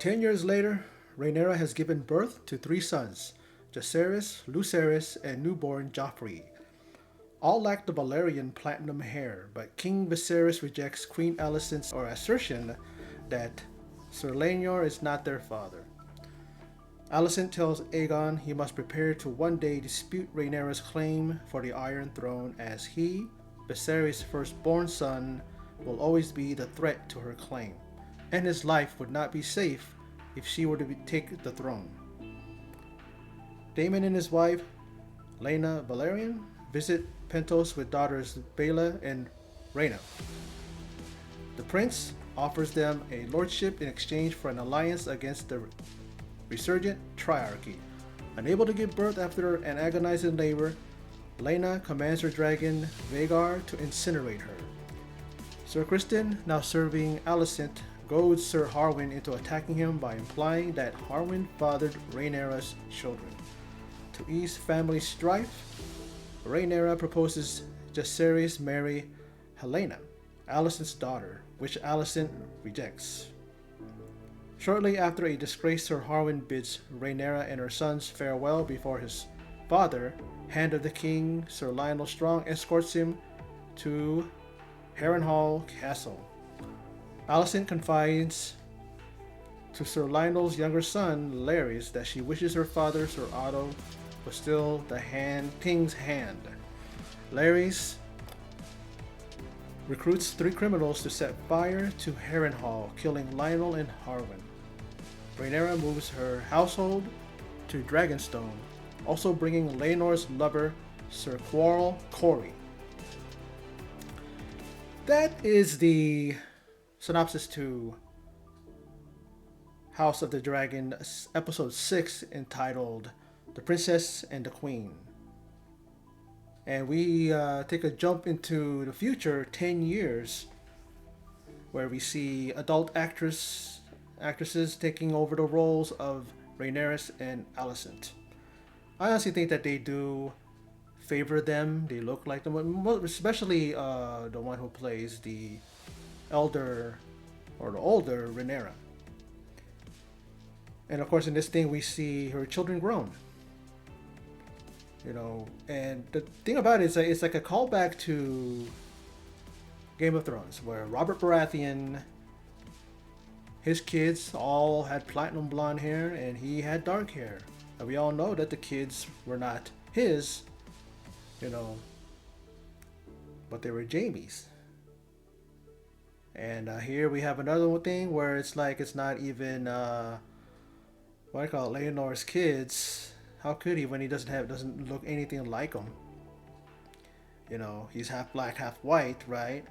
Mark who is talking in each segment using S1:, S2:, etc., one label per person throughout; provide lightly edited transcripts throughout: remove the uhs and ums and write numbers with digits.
S1: 10 years later, Rhaenyra has given birth to three sons, Jacaerys, Lucerys, and newborn Joffrey. All lack the Valyrian platinum hair, but King Viserys rejects Queen Alicent's assertion that Sir Laenor is not their father. Alicent tells Aegon he must prepare to one day dispute Rhaenyra's claim for the Iron Throne, as he, Viserys' firstborn son, will always be the threat to her claim, and his life would not be safe if she were to take the throne. Daemon and his wife, Laena Velaryon, visit Pentos with daughters Baela and Rhaena. The prince offers them a lordship in exchange for an alliance against the resurgent Triarchy. Unable to give birth after an agonizing labor, Laena commands her dragon Vhagar to incinerate her. Sir Criston, now serving Alicent, goads Sir Harwyn into attacking him by implying that Harwyn fathered Rhaenyra's children. To ease family strife, Rhaenyra proposes Jacaerys marry Helaena, Alicent's daughter, which Alicent rejects. Shortly after, a disgraced Sir Harwyn bids Rhaenyra and her sons farewell before his father, Hand of the King, Sir Lionel Strong, escorts him to Harrenhal Castle. Alicent confides to Sir Lionel's younger son, Larys, that she wishes her father, Sir Otto, was still the king's hand. Larys recruits three criminals to set fire to Harrenhal, killing Lionel and Harwyn. Rhaenyra moves her household to Dragonstone, also bringing Laenor's lover, Sir Quarrel Corey. That is the synopsis to House of the Dragon, episode 6, entitled The Princess and the Queen. And we take a jump into the future 10 years, where we see adult actresses taking over the roles of Rhaenyra and Alicent. I honestly think that they do favor them. They look like them, especially the one who plays the elder or the older Rhaenyra. And of course, in this thing, we see her children grown. And the thing about it is it's like a callback to Game of Thrones, where Robert Baratheon, his kids all had platinum blonde hair and he had dark hair. And we all know that the kids were not his, but they were Jaime's. And here we have another thing where it's like it's not even what I call it, Laenor's kids. How could he when he doesn't look anything like him? He's half black, half white, right?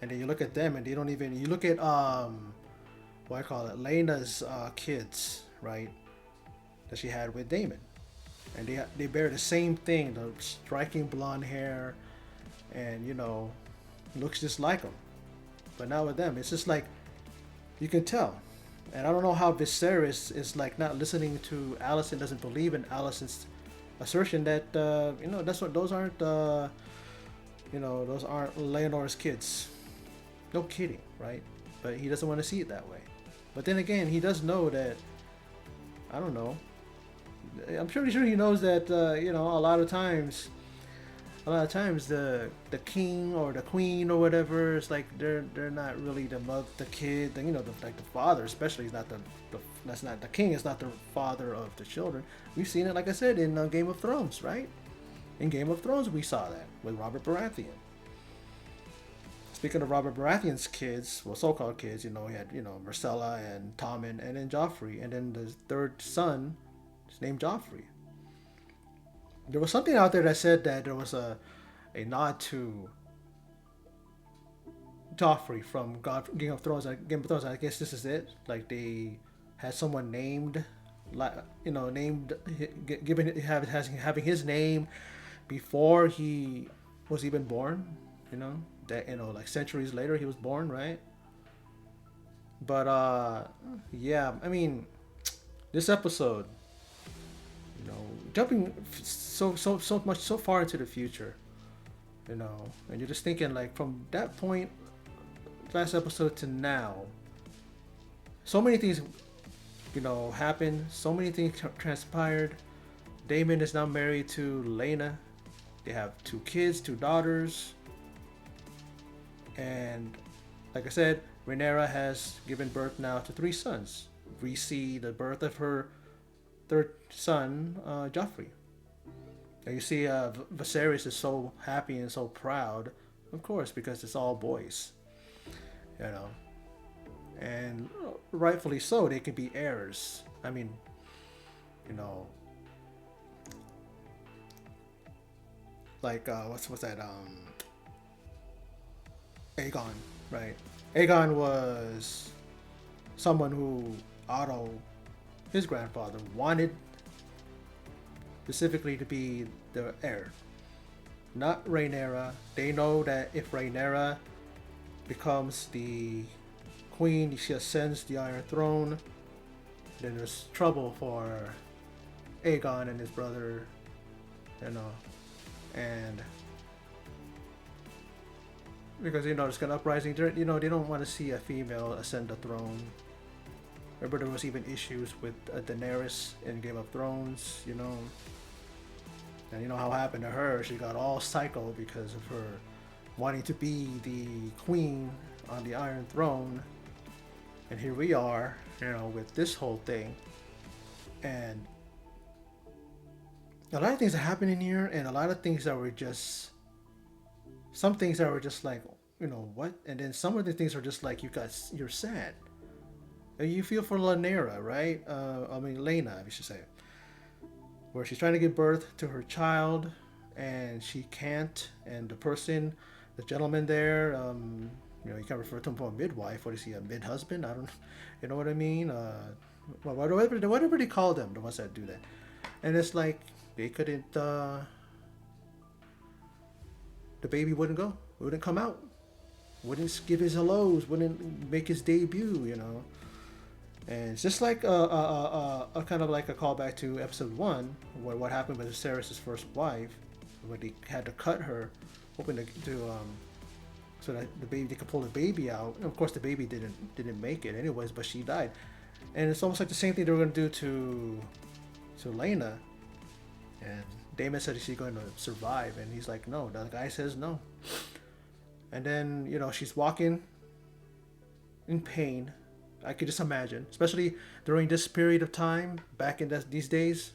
S1: And then you look at them and they don't even. You look at what I call it, Laena's kids, right? That she had with Daemon, and they bear the same thing, the striking blonde hair, and looks just like him. But now with them, it's just like you can tell. And I don't know how Viserys is like not listening to Alicent, doesn't believe in Alicent's assertion that those aren't Laenor's kids. No kidding, right? But he doesn't want to see it that way. But then again, he does know that. I don't know. I'm pretty sure he knows that a lot of times the king or the queen or whatever, it's like they're not really the kid, like the father especially is not the king is not the father of the children. We've seen it, like I said, in Game of Thrones, right? In Game of Thrones, we saw that with Robert Baratheon. Speaking of Robert Baratheon's kids, well, so-called kids, he had Myrcella and Tommen and then Joffrey, and then the third son is named Joffrey. There was something out there that said that there was a nod to Joffrey from Game of Thrones. I guess this is it. Like they had someone named, having his name before he was even born. Like centuries later he was born, right? But yeah, I mean, this episode, jumping so far into the future, and you're just thinking like from that point, last episode to now, so many things happened. So many things transpired. Damon is now married to Lena. They have 2 kids, 2 daughters, and like I said, Rhaenyra has given birth now to 3 sons. We see the birth of her third son, Joffrey. And you see, Viserys is so happy and so proud, of course, because it's all boys, you know, and rightfully so. They can be heirs. I mean, you know, like what's that? Aegon, right? Aegon was someone who Otto, his grandfather, wanted specifically to be the heir, not Rhaenyra. They know that if Rhaenyra becomes the queen, she ascends the Iron Throne, then there's trouble for Aegon and his brother, and because there's an uprising. They don't want to see a female ascend the throne. Remember, there was even issues with Daenerys in Game of Thrones, and you know how happened to her. She got all psycho because of her wanting to be the queen on the Iron Throne. And here we are, with this whole thing. And a lot of things are happening here, and a lot of things that were just, some things that were just like, what? And then some of the things are just like, you're sad. You feel for Lanera, right? Lena, I should say. Where she's trying to give birth to her child, and she can't. And the gentleman there, you can't refer to him for a midwife. What is he, a mid-husband? I don't, you know what I mean? Whatever they call them, the ones that do that. And it's like, they couldn't, the baby wouldn't come out. Wouldn't give his hellos, wouldn't make his debut, And it's just like a kind of like a callback to episode 1, where what happened with Viserys' first wife, where they had to cut her, hoping to so that they could pull the baby out. And of course, the baby didn't make it anyways, but she died. And it's almost like the same thing they were going to do to Lena. And Daemon said, is she going to survive? And he's like, no. The guy says no. And then she's walking in pain. I could just imagine, especially during this period of time, back in these days.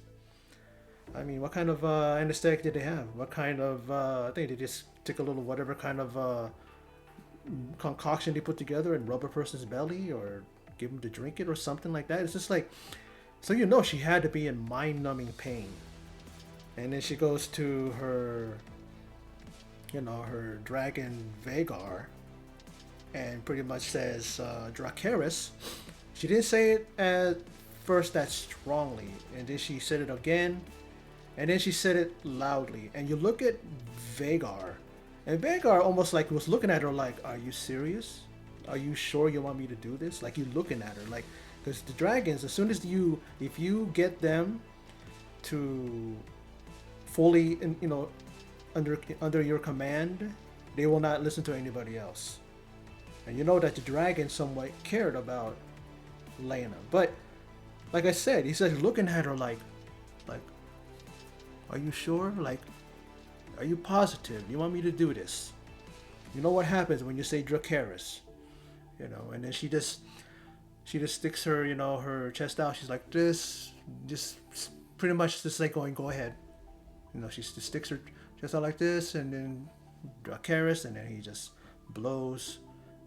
S1: I mean, what kind of anesthetic did they have? What kind of, I think they just took a little whatever kind of concoction they put together and rub a person's belly or give them to drink it or something like that. It's just like, so she had to be in mind-numbing pain. And then she goes to her, her dragon Vhagar, and pretty much says Dracarys. She didn't say it at first that strongly, and then she said it again, and then she said it loudly. And you look at Vhagar, and Vhagar almost like was looking at her like, are you serious? Are you sure you want me to do this? Like, you looking at her like, because the dragons, as soon as if you get them to fully, under your command, they will not listen to anybody else. And you know that the dragon somewhat cared about Lena. But, like I said, he says looking at her like, are you sure? Like, are you positive? You want me to do this? You know what happens when you say Dracarys? And then she just sticks her, her chest out. She's like this, just pretty much just like going, go ahead. She just sticks her chest out like this, and then Dracarys, and then he just blows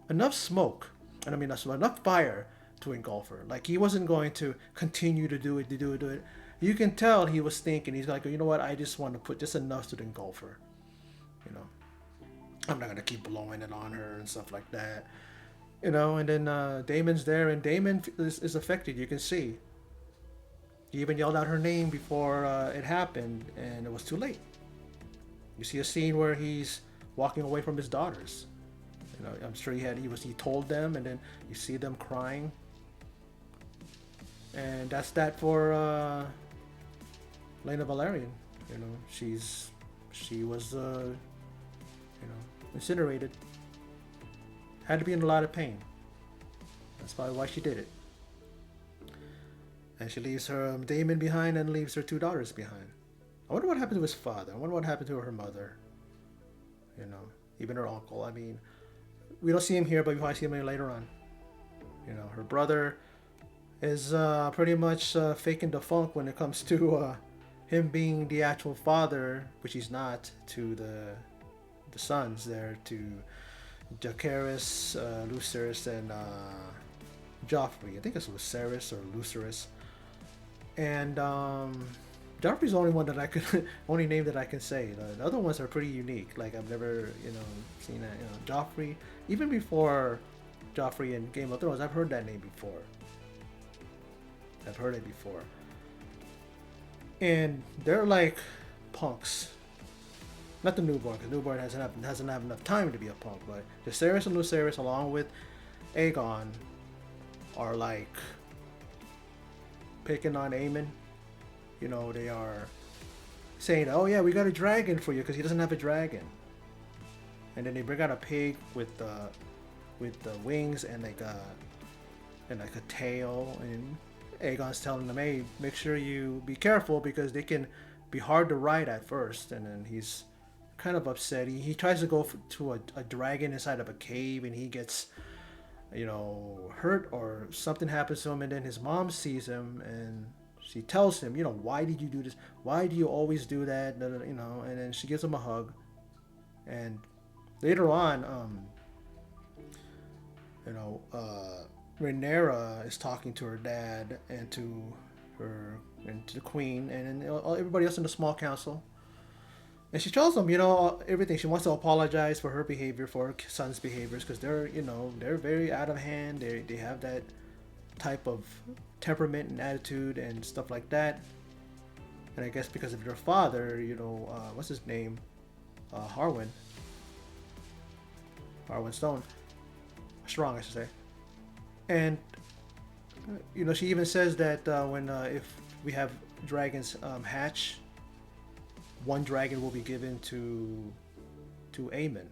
S1: enough smoke, and I mean enough fire to engulf her. Like, he wasn't going to continue to do it. You can tell he was thinking, he's like, you know what, I just want to put just enough to engulf her. I'm not going to keep blowing it on her and stuff like that. And then Daemon's there, and Daemon is affected, you can see. He even yelled out her name before it happened, and it was too late. You see a scene where he's walking away from his daughters. I'm sure he told them, and then you see them crying. And that's that for Lena Valerian. She was incinerated. Had to be in a lot of pain. That's probably why she did it. and she leaves her Damon behind and leaves her two daughters behind. I wonder what happened to his father. I wonder what happened to her mother. You know, even her uncle. I mean, we don't see him here, but we probably see him later on. You know, her brother is pretty much faking the funk when it comes to him being the actual father, which he's not, to the sons there, to Jacaerys, Lucerys, and Joffrey. I think it's Lucerys or Lucerys. And Joffrey's the only one that I could, only name that I can say. The other ones are pretty unique. Like I've never, seen that. Joffrey, even before Joffrey in Game of Thrones, I've heard that name before. I've heard it before. And they're like punks. Not the newborn, because newborn hasn't have enough time to be a punk. But Jacaerys and Lucerys, along with Aegon, are like picking on Aemon. They are saying, "Oh yeah, we got a dragon for you," because he doesn't have a dragon. And then they bring out a pig with the wings and like a tail, and Aegon's telling them, "Hey, make sure you be careful because they can be hard to ride at first." And then he's kind of upset. He tries to go to a dragon inside of a cave, and he gets hurt or something happens to him. And then his mom sees him, and she tells him, "Why did you do this? Why do you always do that?" And then she gives him a hug. And later on, Rhaenyra is talking to her dad and to the queen and then everybody else in the small council. And she tells them, everything. She wants to apologize for her behavior, for her son's behaviors, because they're very out of hand. They have that type of temperament and attitude and stuff like that. And I guess because of their father, what's his name, Harwin Stone, Strong, I should say. And she even says that when if we have dragons hatch, one dragon will be given to Aemon.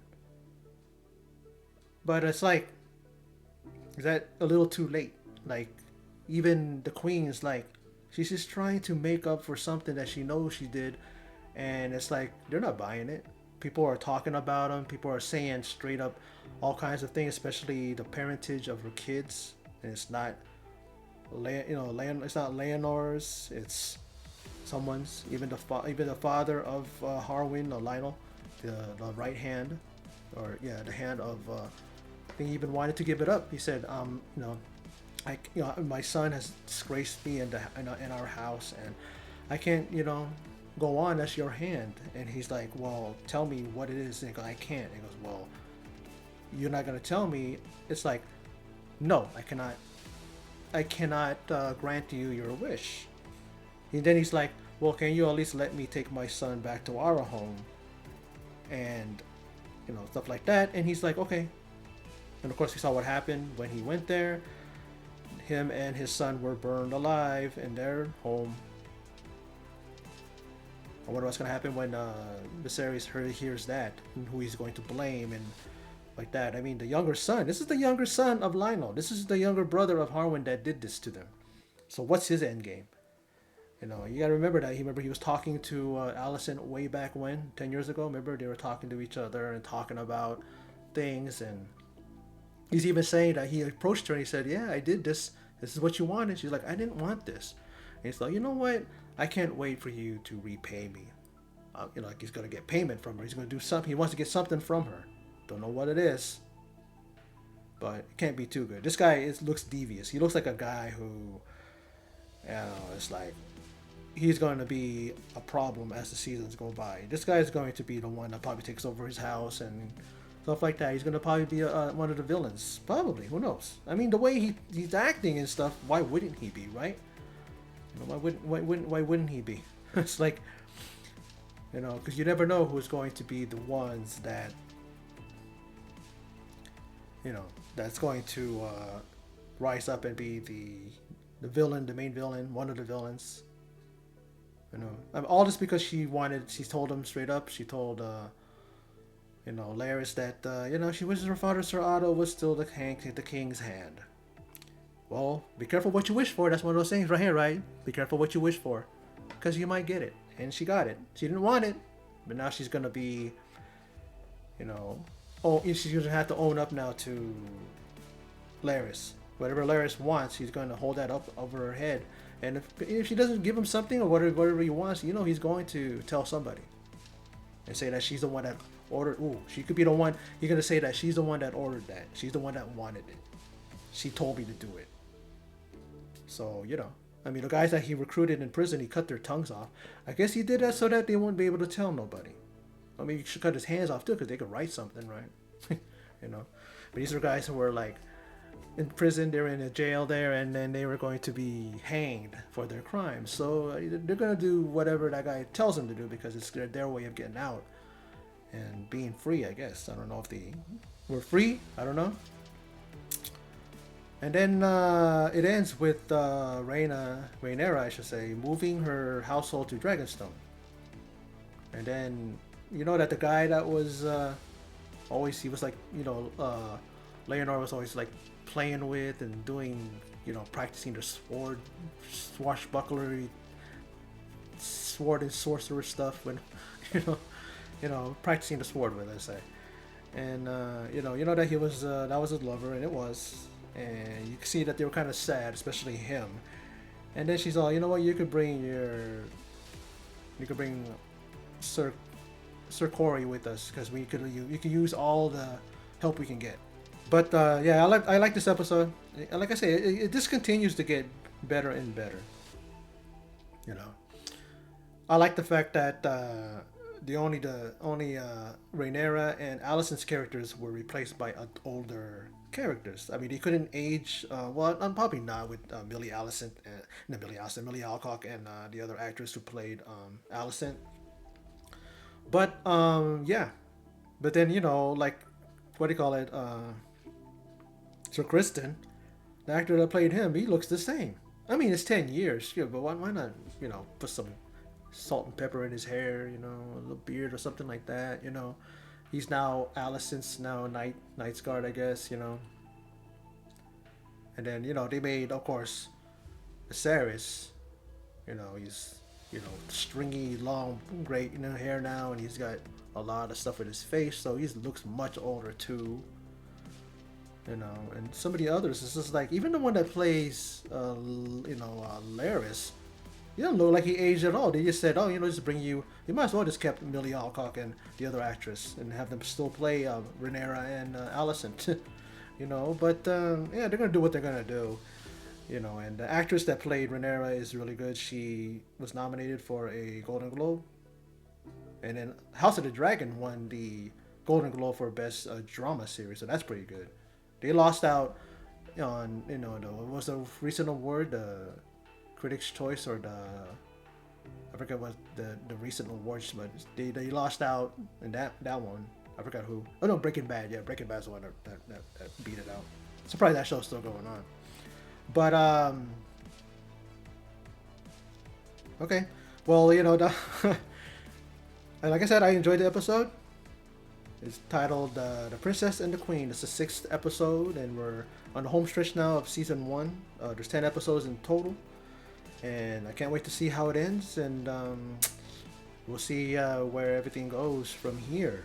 S1: But it's like, is that a little too late? Like, even the queen is like, she's just trying to make up for something that she knows she did, and it's like they're not buying it. People are talking about them. People are saying straight up all kinds of things, especially the parentage of her kids. And it's not, it's not Leonor's. It's someone's. Even the father of Harwin, or Lionel, the right hand, or yeah, the hand of. I think he even wanted to give it up. He said, my son has disgraced me in our house, and I can't, go on. That's your hand. And he's like, well, tell me what it is. And he goes, I can't. And he goes, well, you're not gonna tell me. It's like, no, I cannot grant you your wish. And then he's like, well, can you at least let me take my son back to our home, and stuff like that. And he's like, okay. And of course, we saw what happened when he went there. Him and his son were burned alive in their home. I wonder what's going to happen when Viserys hears that, and who he's going to blame and like that. I mean, the younger son. This is the younger son of Lionel. This is the younger brother of Harwin that did this to them. So what's his end game? You got to remember that. He was talking to Alicent way back when, 10 years ago. Remember, they were talking to each other and talking about things. And he's even saying that he approached her and he said, yeah, I did this. This is what you wanted. She's like, I didn't want this. And he's like, you know what? I can't wait for you to repay me. Like he's going to get payment from her. He's going to do something. He wants to get something from her. Don't know what it is. But it can't be too good. This guy looks devious. He looks like a guy who, it's like, he's going to be a problem as the seasons go by. This guy is going to be the one that probably takes over his house and stuff like that. He's going to probably be one of the villains. Probably. Who knows? I mean, the way he's acting and stuff, why wouldn't he be, right? Why wouldn't he be? It's like, because you never know who's going to be the ones that, that's going to rise up and be the villain, the main villain, one of the villains. All this because she told him straight up. She told, Larys that, she wishes her father, Sir Otto, was still the king's hand. Well, be careful what you wish for. That's one of those things right here, right? Be careful what you wish for, because you might get it. And she got it. She didn't want it, but now she's gonna be, you know, oh, she's gonna have to own up now to Laris. Whatever Laris wants, he's gonna hold that up over her head. And if she doesn't give him something or whatever he wants, he's going to tell somebody and say that she's the one that ordered. Ooh, she could be the one. He's gonna say that she's the one that ordered that. She's the one that wanted it. She told me to do it. So I mean, the guys that he recruited in prison, he cut their tongues off. I guess he did that so that they wouldn't be able to tell nobody. I mean, he should cut his hands off too, because they could write something, right? But these are guys who were like in prison. They're in a jail there, and then they were going to be hanged for their crimes. So they're gonna do whatever that guy tells them to do, because it's their way of getting out and being free, I guess. I don't know if they were free. I don't know. And then it ends with Rhaenyra, I should say, moving her household to Dragonstone. And then that the guy that was always, he was like, Leonor was always like playing with and doing, practicing the swashbucklery, sword and sorcerer stuff when, practicing the sword with, I say. And that he was that was his lover, and it was. And you can see that they were kind of sad, especially him. And then she's all, you know what, you could bring Sir Corey with us, because you could use all the help we can get. But yeah, I like this episode. And like I say, it just continues to get better and better. I like the fact that the only Rhaenyra and Alicent's characters were replaced by older characters. I mean, they couldn't age. Well, probably not with Millie Alcock, and the other actress who played Alicent. But yeah. But then like, what do you call it? Sir Kristen, the actor that played him, he looks the same. I mean, it's 10 years, but why not put some salt and pepper in his hair, a little beard or something like that, He's now Alicent's Knight's Guard, I guess, And then, they made, of course, Viserys, he's, stringy, long, great, hair now, and he's got a lot of stuff with his face, so he looks much older too. And some of the others, it's just like, even the one that plays, Laris, he doesn't look like he aged at all. They just said, just bring you might as well just kept Millie Alcock and the other actress and have them still play Rhaenyra and Alicent, But yeah, they're gonna do what they're gonna do, And the actress that played Rhaenyra is really good. She was nominated for a Golden Globe, and then House of the Dragon won the Golden Globe for Best Drama Series, so that's pretty good. They lost out on what was the recent award, the Critics' Choice, or I forget what the recent awards, but they lost out in that one. I forgot who. Oh no, Breaking Bad. Yeah, Breaking Bad's the one that beat it out. Surprised that show's still going on. But okay. Well, like I said, I enjoyed the episode. It's titled The Princess and the Queen. It's the 6th episode, and we're on the home stretch now of season 1. There's 10 episodes in total, and I can't wait to see how it ends, and we'll see where everything goes from here,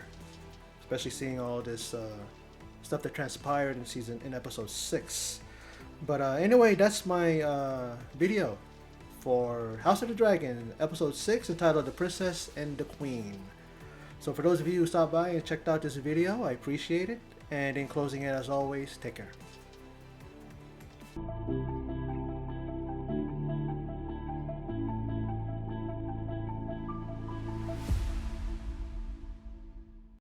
S1: especially seeing all this stuff that transpired in episode 6. But anyway, that's my video for House of the Dragon, episode 6, entitled The Princess and the Queen. So for those of you who stopped by and checked out this video, I appreciate it. And in closing it, as always, take care.